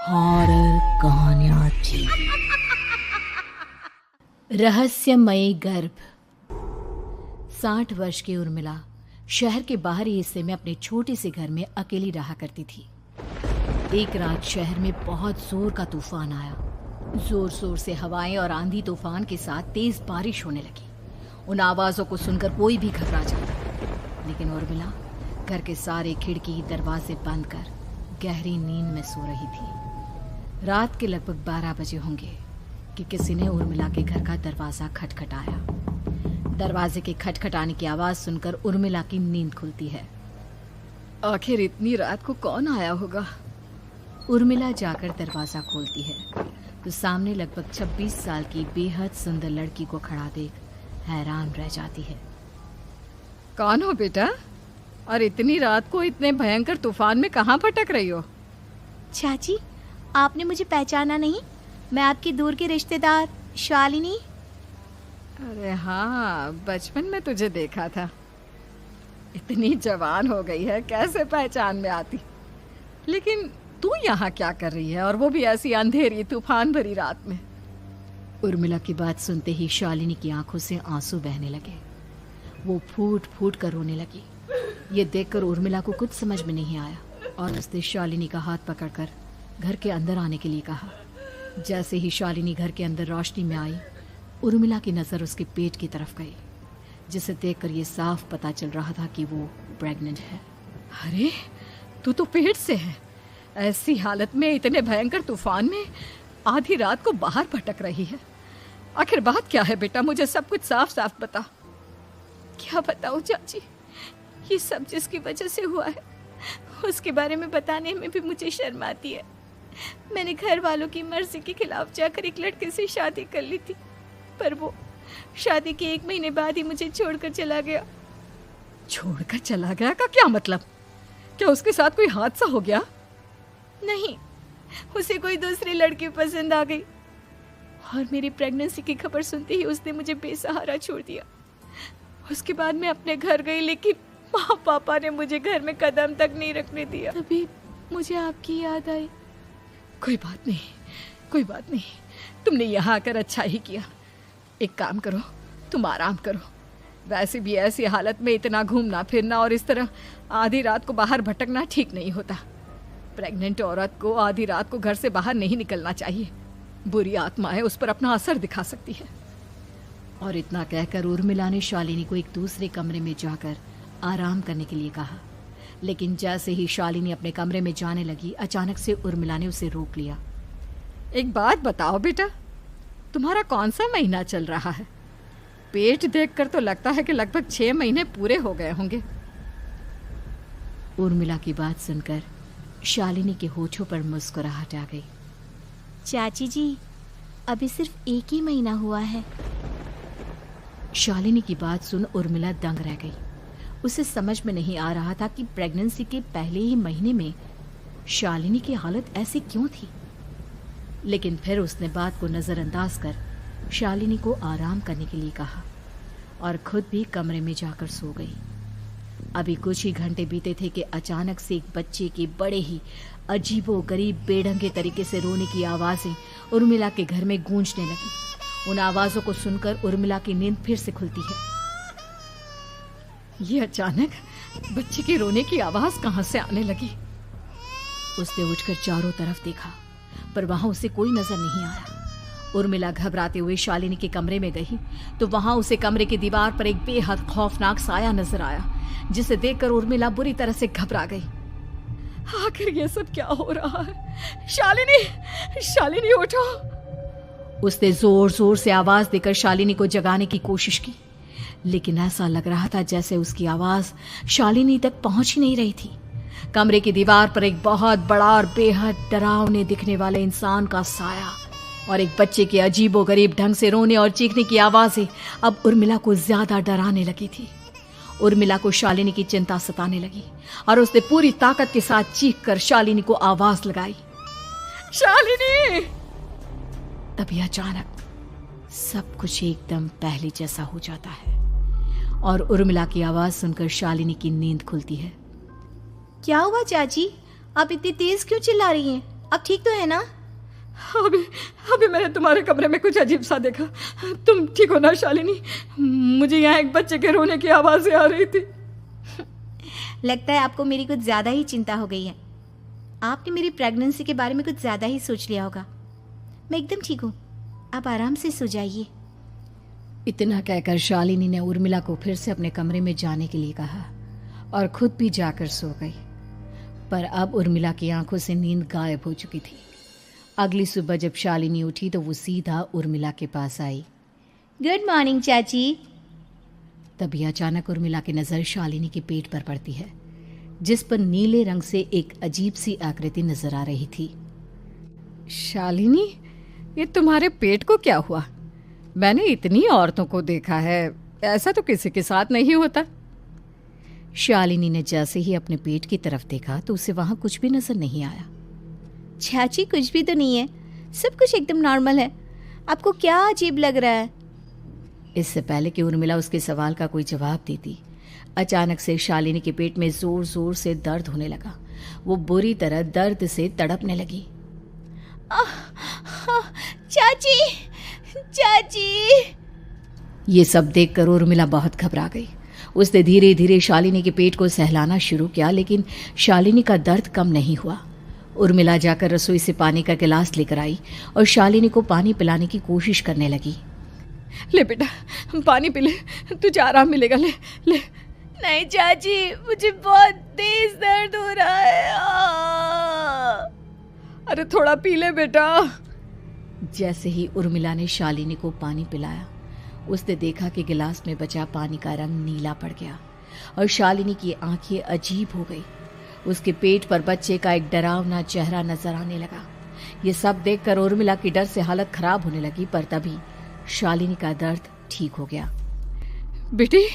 Horror कहानियाँ थी। रहस्यमयी गर्भ। 60 वर्ष की उर्मिला शहर के बाहरी हिस्से में अपने छोटे से घर में अकेली रहा करती थी। एक रात शहर में बहुत जोर का तूफान आया। जोर जोर से हवाएं और आंधी तूफान के साथ तेज बारिश होने लगी। उन आवाजों को सुनकर कोई भी घबरा जाता, लेकिन उर्मिला घर के सारे खिड़की दरवाजे बंद कर गहरी नींद में सो रही थी। रात के लगभग 12 बजे होंगे कि किसी ने उर्मिला के घर का दरवाजा खटखटाया। दरवाजे के खटखटाने की आवाज सुनकर उर्मिला की नींद खुलती है। आखिर इतनी रात को कौन आया होगा? उर्मिला जाकर दरवाजा खोलती है तो सामने लगभग 26 साल की बेहद सुंदर लड़की को खड़ा देख हैरान रह जाती है। कौन हो बेटा? और इतनी रात को इतने भयंकर तूफान में कहाँ भटक रही हो? चाची, आपने मुझे पहचाना नहीं? मैं आपकी दूर की रिश्तेदार शालिनी। अरे हाँ, बचपन में तुझे देखा था। इतनी जवान हो गई है, कैसे पहचान में आती? लेकिन तू यहाँ क्या कर रही है, और वो भी ऐसी अंधेरी तूफान भरी रात में? उर्मिला की बात सुनते ही शालिनी की आंखों से आंसू बहने लगे। वो फूट फूट कर रोने लगी। ये देखकर उर्मिला को कुछ समझ में नहीं आया और उसने शालिनी का हाथ पकड़कर घर के अंदर आने के लिए कहा। जैसे ही शालिनी घर के अंदर रोशनी में आई, उर्मिला की नज़र उसके पेट की तरफ गई, जिसे देखकर ये साफ पता चल रहा था कि वो प्रेग्नेंट है। अरे, तू तो पेट से है। ऐसी हालत में इतने भयंकर तूफान में आधी रात को बाहर भटक रही है। आखिर बात क्या है बेटा? मुझे सब कुछ साफ साफ बता। क्या बताऊं चाची, ये सब जिसकी वजह से हुआ है उसके बारे में बताने में भी मुझे शर्म आती है। मैंने घर वालों की मर्जी के खिलाफ जाकर एक लड़के से शादी कर ली थी, पर वो शादी के 1 महीने बाद ही मुझे छोड़कर चला गया। छोड़कर चला गया का क्या मतलब? क्या उसके साथ कोई हादसा हो गया? नहीं, उसे कोई दूसरी लड़की पसंद आ गई और मेरी प्रेगनेंसी की खबर सुनते ही उसने मुझे बेसहारा छोड़ दिया। उसके बाद मैं अपने घर गई, लेकिन माँ पापा ने मुझे घर में कदम तक नहीं रखने दिया। तभी मुझे आपकी याद आई। कोई बात नहीं, कोई बात नहीं। तुमने यहाँ आकर अच्छा ही किया। एक काम करो, तुम आराम करो। वैसे भी ऐसी हालत में इतना घूमना फिरना और इस तरह आधी रात को बाहर भटकना ठीक नहीं होता। प्रेग्नेंट औरत को आधी रात को घर से बाहर नहीं निकलना चाहिए। बुरी आत्माएं उस पर अपना असर दिखा सकती है। और इतना कहकर उर्मिला ने शालिनी को एक दूसरे कमरे में जाकर आराम करने के लिए कहा। लेकिन जैसे ही शालिनी अपने कमरे में जाने लगी, अचानक से उर्मिला ने उसे रोक लिया। एक बात बताओ बेटा, तुम्हारा कौन सा महीना चल रहा है? पेट देखकर तो लगता है कि लगभग 6 महीने पूरे हो गए होंगे। उर्मिला की बात सुनकर शालिनी के होठों पर मुस्कुराहट आ गई। चाची जी, अभी सिर्फ 1 ही महीना हुआ है। शालिनी की बात सुन उर्मिला दंग रह गई। उसे समझ में नहीं आ रहा था कि प्रेगनेंसी के पहले ही महीने में शालिनी की हालत ऐसी क्यों थी। लेकिन फिर उसने बात को नज़रअंदाज कर शालिनी को आराम करने के लिए कहा और खुद भी कमरे में जाकर सो गई। अभी कुछ ही घंटे बीते थे कि अचानक से एक बच्चे के बड़े ही अजीबोगरीब बेढंगे तरीके से रोने की आवाज़ें उर्मिला के घर में गूंजने लगी। उन आवाज़ों को सुनकर उर्मिला की नींद फिर से खुलती है। ये अचानक बच्चे के रोने की आवाज़ कहाँ से आने लगी? उसने उठकर चारों तरफ देखा, पर वहां उसे कोई नजर नहीं आया। उर्मिला घबराते हुए शालिनी के कमरे में गई तो वहां उसे कमरे की दीवार पर एक बेहद खौफनाक साया नजर आया, जिसे देखकर उर्मिला बुरी तरह से घबरा गई। आखिर ये सब क्या हो रहा है? शालिनी, शालिनी उठो! उसने जोर जोर से आवाज देकर शालिनी को जगाने की कोशिश की, लेकिन ऐसा लग रहा था जैसे उसकी आवाज शालिनी तक पहुंच ही नहीं रही थी। कमरे की दीवार पर एक बहुत बड़ा और बेहद डरावने दिखने वाले इंसान का साया और एक बच्चे के अजीबोगरीब ढंग से रोने और चीखने की आवाजें अब उर्मिला को ज्यादा डराने लगी थी। उर्मिला को शालिनी की चिंता सताने लगी और उसने पूरी ताकत के साथ चीख कर शालिनी को आवाज लगाई, शालिनी! तभी अचानक सब कुछ एकदम पहले जैसा हो जाता है और उर्मिला की आवाज सुनकर शालिनी की नींद खुलती है। क्या हुआ चाची? आप इतनी तेज क्यों चिल्ला रही हैं? अब ठीक तो है ना? अभी अभी मैंने तुम्हारे कमरे में कुछ अजीब सा देखा। तुम ठीक हो ना शालिनी? मुझे यहाँ एक बच्चे के रोने की आवाज़ें आ रही थी। लगता है आपको मेरी कुछ ज़्यादा ही चिंता हो गई है। आपने मेरी प्रेगनेंसी के बारे में कुछ ज़्यादा ही सोच लिया होगा। मैं एकदम ठीक हूँ, आप आराम से सो जाइए। इतना कहकर शालिनी ने उर्मिला को फिर से अपने कमरे में जाने के लिए कहा और खुद भी जाकर सो गई। पर अब उर्मिला की आंखों से नींद गायब हो चुकी थी। अगली सुबह जब शालिनी उठी तो वो सीधा उर्मिला के पास आई। गुड मॉर्निंग चाची। तभी अचानक उर्मिला की नज़र शालिनी के पेट पर पड़ती है, जिस पर नीले रंग से एक अजीब सी आकृति नजर आ रही थी। शालिनी, ये तुम्हारे पेट को क्या हुआ? मैंने इतनी औरतों को देखा है, ऐसा तो किसी के साथ नहीं होता। शालिनी ने जैसे ही अपने पेट की तरफ देखा तो उसे वहां कुछ भी नजर नहीं आया। चाची कुछ भी तो नहीं है, सब कुछ एकदम नॉर्मल है। आपको क्या अजीब लग रहा है? इससे पहले कि उर्मिला उसके सवाल का कोई जवाब देती, अचानक से शालिनी के पेट में जोर जोर से दर्द होने लगा। वो बुरी तरह दर्द से तड़पने लगी। चाची, चाची। ये सब देखकर उर्मिला बहुत घबरा गई। उसने धीरे धीरे शालिनी के पेट को सहलाना शुरू किया, लेकिन शालिनी का दर्द कम नहीं हुआ। उर्मिला जाकर रसोई से पानी का गिलास लेकर आई और शालिनी को पानी पिलाने की कोशिश करने लगी। ले बेटा, पानी पी ले, तुझे आराम मिलेगा। ले ले। नहीं चाची, मुझे बहुत तेज दर्द हो रहा है। अरे थोड़ा पी ले बेटा। जैसे ही उर्मिला ने शालिनी को पानी पिलाया, उसने देखा कि गिलास में बचा पानी का रंग नीला पड़ गया और शालिनी की आंखें अजीब हो गई। उसके पेट पर बच्चे का एक डरावना चेहरा नजर आने लगा। ये सब देखकर उर्मिला की डर से हालत खराब होने लगी, पर तभी शालिनी का दर्द ठीक हो गया। बेटी,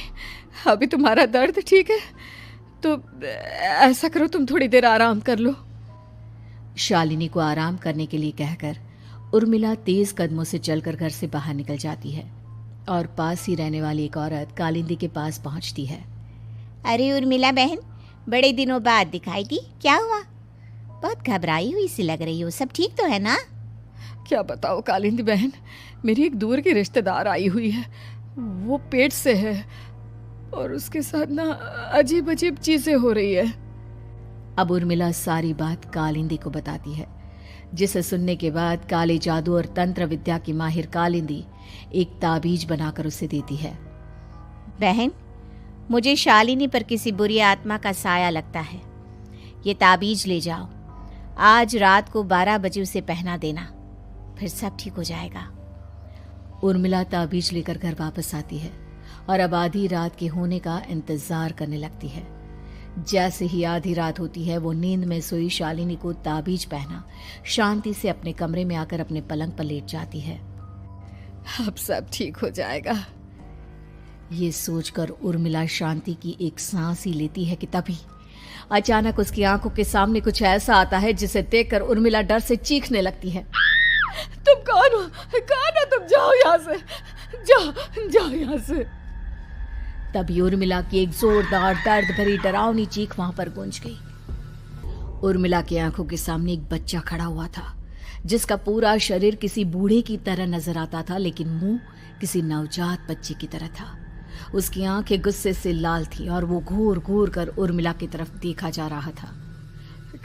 अभी तुम्हारा दर्द ठीक है तो ऐसा करो, तुम थोड़ी देर आराम कर लो। शालिनी को आराम करने के लिए कहकर उर्मिला तेज कदमों से चलकर घर से बाहर निकल जाती है और पास ही रहने वाली एक औरत कालिंदी के पास पहुंचती है। अरे उर्मिला बहन, बड़े दिनों बाद दिखाई दी, क्या हुआ? बहुत घबराई हुई सी लग रही हो, सब ठीक तो है ना? क्या बताओ कालिंदी बहन, मेरी एक दूर की रिश्तेदार आई हुई है। वो पेट से है और उसके साथ ना अजीब अजीब चीजें हो रही है। अब उर्मिला सारी बात कालिंदी को बताती है, जिसे सुनने के बाद काले जादू और तंत्र विद्या की माहिर कालिंदी एक ताबीज बनाकर उसे देती है। बहन, मुझे शालिनी पर किसी बुरी आत्मा का साया लगता है। ये ताबीज ले जाओ, आज रात को 12 बजे उसे पहना देना, फिर सब ठीक हो जाएगा। उर्मिला ताबीज लेकर घर वापस आती है और अब आधी रात के होने का इंतजार करने लगती है। जैसे ही आधी रात होती है, वो नींद में सोई शालिनी को ताबीज पहना शांति से अपने कमरे में आकर अपने पलंग पर लेट जाती है। अब सब ठीक हो जाएगा, ये सोचकर उर्मिला शांति की एक सांस ही लेती है कि तभी अचानक उसकी आंखों के सामने कुछ ऐसा आता है जिसे देखकर उर्मिला डर से चीखने लगती है। तुम कौन हो? कौन हो तुम? जाओ यहाँ से, जाओ जाओ यहाँ से। तभी उर्मिला की एक जोरदार दर्द भरी डरावनी चीख वहां पर गूंज गई। उर्मिला की आंखों के सामने एक बच्चा खड़ा हुआ था, जिसका पूरा शरीर किसी बूढ़े की तरह नजर आता था, लेकिन मुंह किसी नवजात बच्चे की तरह था। उसकी आंखें गुस्से से लाल थी और वो घूर घूर कर उर्मिला की तरफ देखा जा रहा था।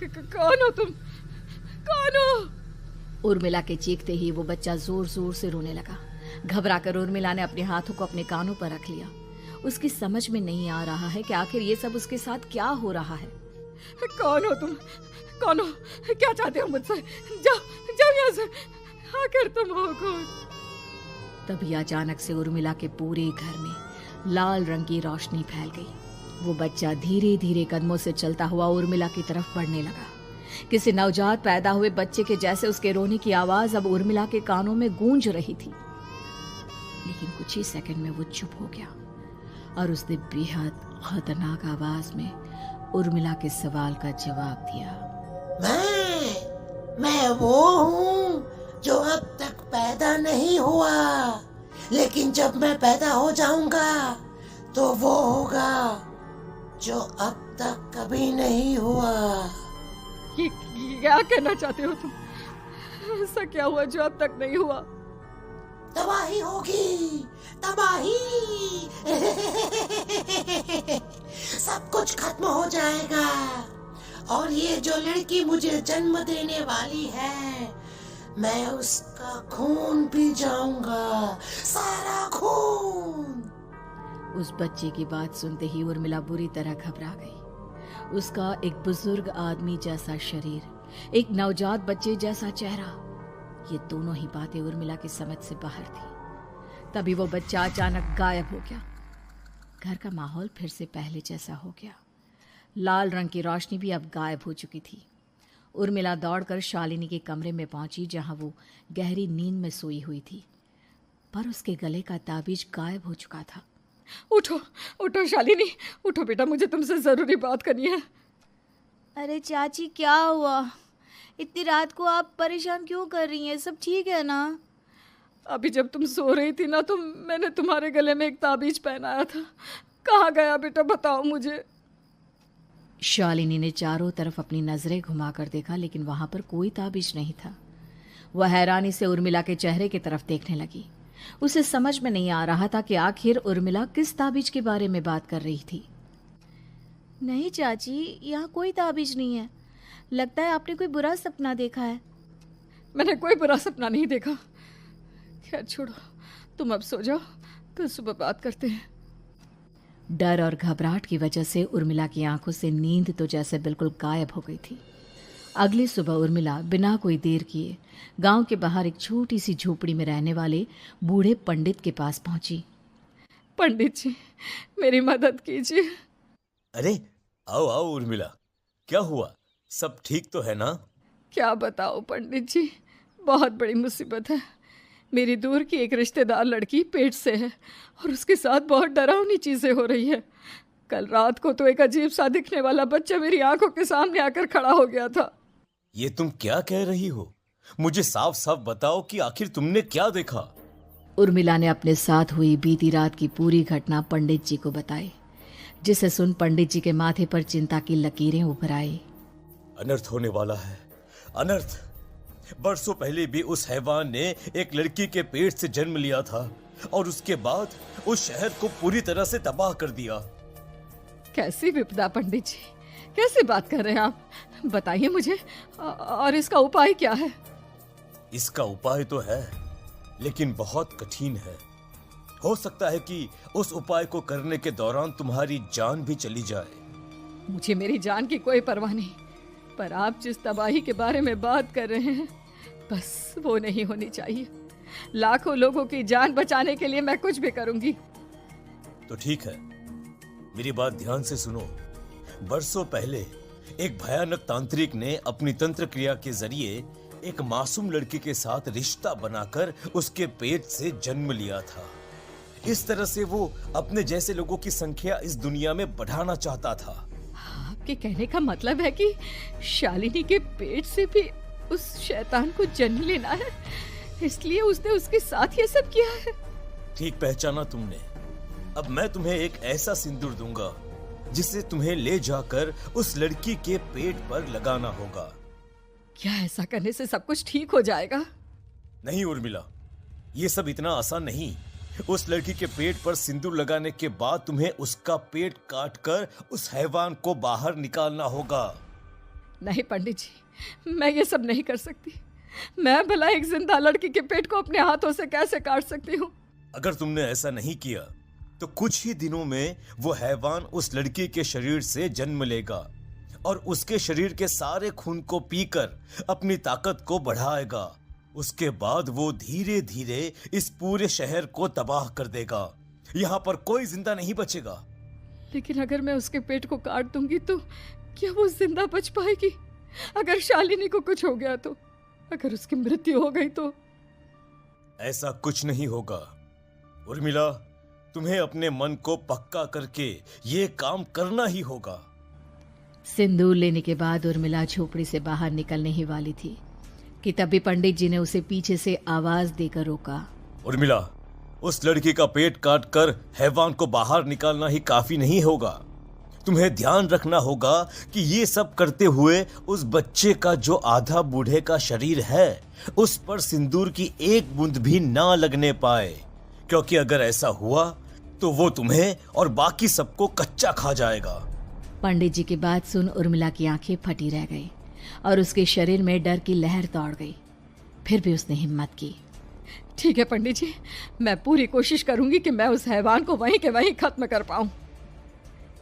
कौन हो तुम? कौन हो? उर्मिला के चीखते ही वो बच्चा जोर जोर से रोने लगा। घबराकर उर्मिला ने अपने हाथों को अपने कानों पर रख लिया। उसकी समझ में नहीं आ रहा है कि आखिर ये सब उसके साथ क्या हो रहा है। कौन हो तुम? कौन हो? क्या चाहते हो मुझसे? जाओ जाओ यहाँ से, आखिर तुम हो कौन? तभी अचानक से उर्मिला के पूरे घर में लाल रंग की रोशनी फैल गई। वो बच्चा धीरे धीरे कदमों से चलता हुआ उर्मिला की तरफ बढ़ने लगा। किसी नवजात पैदा हुए बच्चे के जैसे उसके रोने की आवाज अब उर्मिला के कानों में गूंज रही थी। लेकिन कुछ ही सेकंड में वो चुप हो गया और उसने बेहद खतरनाक आवाज में उर्मिला के सवाल का जवाब दिया। मैं वो हूँ जो अब तक पैदा नहीं हुआ, लेकिन जब मैं पैदा हो जाऊंगा तो वो होगा जो अब तक कभी नहीं हुआ। ये क्या कहना चाहते हो तुम? ऐसा क्या हुआ जो अब तक नहीं हुआ? तबाही होगी, तबाही। सब कुछ खत्म हो जाएगा और ये जो लड़की मुझे जन्म देने वाली है, मैं उसका खून पी जाऊंगा, सारा खून। उस बच्चे की बात सुनते ही उर्मिला बुरी तरह घबरा गई। उसका एक बुजुर्ग आदमी जैसा शरीर, एक नवजात बच्चे जैसा चेहरा, ये दोनों ही बातें उर्मिला की समझ से बाहर थी। तभी वो बच्चा अचानक गायब हो गया। घर का माहौल फिर से पहले जैसा हो गया। लाल रंग की रोशनी भी अब गायब हो चुकी थी। उर्मिला दौड़कर शालिनी के कमरे में पहुंची, जहां वो गहरी नींद में सोई हुई थी, पर उसके गले का ताबीज गायब हो चुका था। उठो उठो शालिनी, उठो बेटा, मुझे तुमसे जरूरी बात करनी है। अरे चाची क्या हुआ? इतनी रात को आप परेशान क्यों कर रही हैं? सब ठीक है ना? अभी जब तुम सो रही थी ना, तो मैंने तुम्हारे गले में एक ताबीज पहनाया था। कहाँ गया बेटा, बताओ मुझे। शालिनी ने चारों तरफ अपनी नजरें घुमाकर देखा, लेकिन वहां पर कोई ताबीज नहीं था। वह हैरानी से उर्मिला के चेहरे की तरफ देखने लगी। उसे समझ में नहीं आ रहा था कि आखिर उर्मिला किस ताबीज के बारे में बात कर रही थी। नहीं चाची, यहाँ कोई ताबीज नहीं है। लगता है आपने कोई बुरा सपना देखा है। मैंने कोई बुरा सपना नहीं देखा। खैर छोड़ो, तुम अब सो जाओ, कल सुबह बात करते हैं। डर और घबराहट की वजह से उर्मिला की आंखों से नींद तो जैसे बिल्कुल गायब हो गई थी। अगली सुबह उर्मिला बिना कोई देर किए गांव के बाहर एक छोटी सी झोपड़ी में रहने वाले बूढ़े पंडित के पास पहुंची। पंडित जी, मेरी मदद कीजिए। अरे आओ आओ उर्मिला, क्या हुआ? सब ठीक तो है ना? क्या बताओ पंडित जी, बहुत बड़ी मुसीबत है। मेरी दूर की एक रिश्तेदार लड़की पेट से है और उसके साथ बहुत डरावनी चीजें हो रही है। कल रात को तो एक अजीब सा दिखने वाला बच्चा मेरी आंखों के सामने आकर खड़ा हो गया था। ये तुम क्या कह रही हो? मुझे साफ साफ बताओ कि आखिर तुमने क्या देखा? उर्मिला ने अपने साथ हुई बीती रात की पूरी घटना पंडित जी को बताई, जिसे सुन पंडित जी के माथे पर चिंता की लकीरें उभर आई। अनर्थ होने वाला है, अनर्थ। बरसों पहले भी उस हैवान ने एक लड़की के पेट से जन्म लिया था और उसके बाद उस शहर को पूरी तरह से तबाह कर दिया। कैसी विपदा पंडित जी, कैसे बात कर रहे हैं आप? बताइए मुझे, और इसका उपाय क्या है? इसका उपाय तो है, लेकिन बहुत कठिन है। हो सकता है कि उस उपाय को करने के दौरान तुम्हारी जान भी चली जाए। मुझे मेरी जान की कोई परवाह नहीं, पर आप जिस तबाही के बारे में बात कर रहे हैं, बस वो नहीं होनी चाहिए। लाखों लोगों की जान बचाने के लिए मैं कुछ भी करूंगी। तो ठीक है, मेरी बात ध्यान से सुनो। बरसों पहले एक भयानक तांत्रिक ने अपनी तंत्र क्रिया के जरिए एक मासूम लड़की के साथ रिश्ता बनाकर उसके पेट से जन्म लिया था। इस तरह से वो अपने जैसे लोगों की संख्या इस दुनिया में बढ़ाना चाहता था। आपके कहने का मतलब है कि शालिनी के पेट से भी उस शैतान को जन्म लेना है, इसलिए उसने उसके साथ ये सब किया है। ठीक पहचाना तुमने। अब मैं तुम्हें एक ऐसा सिंदूर दूंगा जिसे तुम्हें ले जाकर उस लड़की के पेट पर लगाना होगा। क्या ऐसा करने से सब कुछ ठीक हो जाएगा? नहीं उर्मिला, ये सब इतना आसान नहीं। उस लड़की के पेट पर सिंदूर लगाने के बाद तुम्हें उसका पेट काटकर उस हैवान को बाहर निकालना होगा। नहीं पंडित जी, मैं ये सब नहीं कर सकती। मैं भला एक जिंदा लड़की के पेट को अपने हाथों से कैसे काट सकती हूँ? अगर तुमने ऐसा नहीं किया तो कुछ ही दिनों में वो हैवान उस लड़की के शरीर से जन्म लेगा और उसके शरीर के सारे खून को पीकर अपनी ताकत को बढ़ाएगा। उसके बाद वो धीरे धीरे इस पूरे शहर को तबाह कर देगा। यहाँ पर कोई जिंदा नहीं बचेगा। लेकिन अगर मैं उसके पेट को काट दूंगी तो क्या वो जिंदा बच पाएगी? अगर शालिनी को कुछ हो गया तो, अगर उसकी मृत्यु हो गई तो? ऐसा कुछ नहीं होगा उर्मिला, तुम्हें अपने मन को पक्का करके ये काम करना ही होगा। सिंदूर लेने के बाद उर्मिला झोपड़ी से बाहर निकलने ही वाली थी कि तभी पंडित जी ने उसे पीछे से आवाज देकर रोका। उर्मिला, उस लड़की का पेट काटकर हैवान को बाहर निकालना ही काफी नहीं होगा। तुम्हें ध्यान रखना होगा कि ये सब करते हुए उस बच्चे का जो आधा बूढ़े का शरीर है उस पर सिंदूर की एक बूंद भी ना लगने पाए, क्योंकि अगर ऐसा हुआ तो वो तुम्हें और बाकी सबको कच्चा खा जाएगा। पंडित जी की बात सुन उर्मिला की आंखें फटी रह गई और उसके शरीर में डर की लहर दौड़ गई। फिर भी उसने हिम्मत की। ठीक है पंडित जी, मैं पूरी कोशिश करूंगी कि मैं उस हैवान को वहीं के वहीं खत्म कर पाऊं।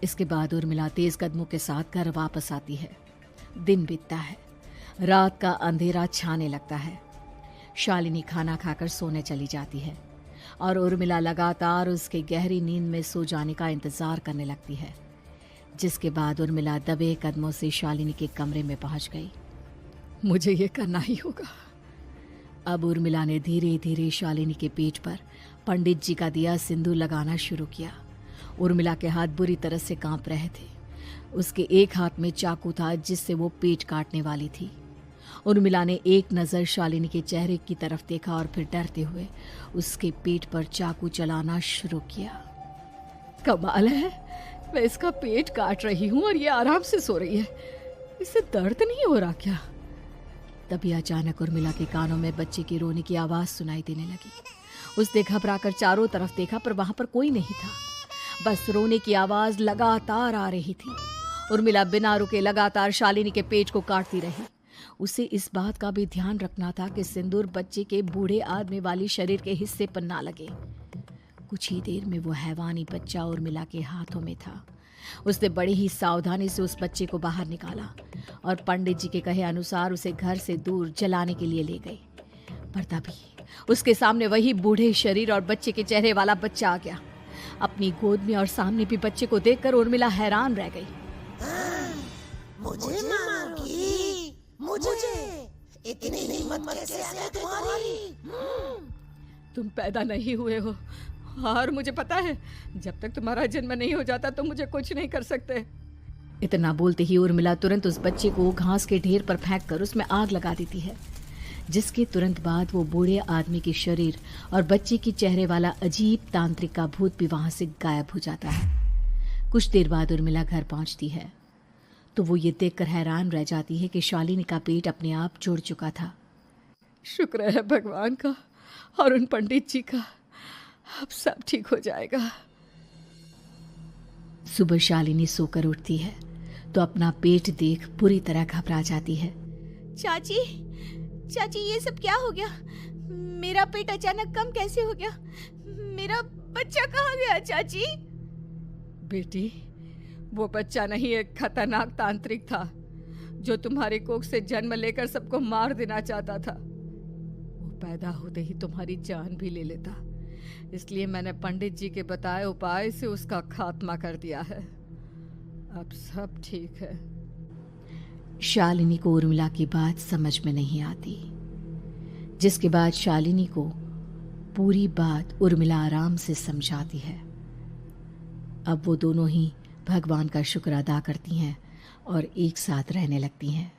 इसके बाद उर्मिला तेज कदमों के साथ घर वापस आती है। दिन बीतता है, रात का अंधेरा छाने लगता है। शालिनी खाना खाकर सोने चली जाती है और उर्मिला लगातार उसके गहरी नींद में सो जाने का इंतजार करने लगती है, जिसके बाद उर्मिला दबे कदमों से शालिनी के कमरे में पहुंच गई। मुझे ये करना ही होगा। अब उर्मिला ने धीरे धीरे शालिनी के पेट पर पंडित जी का दिया सिंदूर लगाना शुरू किया। उर्मिला के हाथ बुरी तरह से कांप रहे थे। उसके एक हाथ में चाकू था जिससे वो पेट काटने वाली थी। उर्मिला ने एक नज़र शालिनी के चेहरे की तरफ देखा और फिर डरते हुए उसके पेट पर चाकू चलाना शुरू किया। कमाल है, मैं इसका पेट काट रही हूँ और ये आराम से सो रही है। इसे दर्द नहीं हो रहा क्या? तभी अचानक उर्मिला के कानों में बच्चे की रोने की आवाज सुनाई देने लगी। उसने घबराकर चारों तरफ देखा पर वहां पर कोई नहीं था, बस रोने की आवाज लगातार आ रही थी। उर्मिला बिना रुके लगातार शालिनी के पेट को काटती रही। उसे इस बात का भी ध्यान रखना था कि सिंदूर बच्चे के बूढ़े आदमी वाली शरीर के हिस्से पर ना लगे। कुछ ही देर में वो हैवानी बच्चा उर्मिला के हाथों में था। उसने बड़ी ही सावधानी से उस बच्चे को बाहर निकाला और पंडित जी के कहे अनुसार उसे घर से दूर जलाने के लिए ले गई। पर तभी उसके सामने वही बूढ़े शरीर और बच्चे के चेहरे वाला बच्चा आ गया। अपनी गोद में और सामने भी बच्चे को देखकर उर्मिला हैरान रह गई। मुझे मारोगी? मुझे इतनी हिम्मत कैसे आ गई तुम्हारी? तुम पैदा नहीं हुए हो और मुझे पता है जब तक तुम्हारा जन्म नहीं हो जाता तो मुझे कुछ नहीं कर सकते। इतना बोलते ही उर्मिला तुरंत उस बच्चे को घास के ढेर पर फेंक कर उसमें आग लगा देती है, जिसके तुरंत बाद वो बूढ़े आदमी के शरीर और बच्चे के चेहरे वाला अजीब तांत्रिक का भूत भी वहां से गायब हो जाता है। कुछ देर बाद उर्मिला घर पहुंचती है तो वो ये देखकर हैरान रह जाती है कि शालिनी का पेट अपने आप जुड़ चुका था। शुक्र है भगवान का और उन पंडित जी का, अब सब ठीक हो जाएगा। सुबह शालिनी सोकर उठती है तो अपना पेट देख पूरी तरह घबरा जाती है। चाची, चाची ये सब क्या हो गया? मेरा पेट अचानक कम कैसे हो गया? मेरा बच्चा कहाँ गया चाची? बेटी, वो बच्चा नहीं, एक खतरनाक तांत्रिक था जो तुम्हारी कोख से जन्म लेकर सबको मार देना चाहता था। वो पैदा होते ही तुम्हारी जान भी ले लेता, इसलिए मैंने पंडित जी के बताए उपाय से उसका खात्मा कर दिया है। अब सब ठीक है। शालिनी को उर्मिला की बात समझ में नहीं आती, जिसके बाद शालिनी को पूरी बात उर्मिला आराम से समझाती है। अब वो दोनों ही भगवान का शुक्र अदा करती हैं और एक साथ रहने लगती हैं।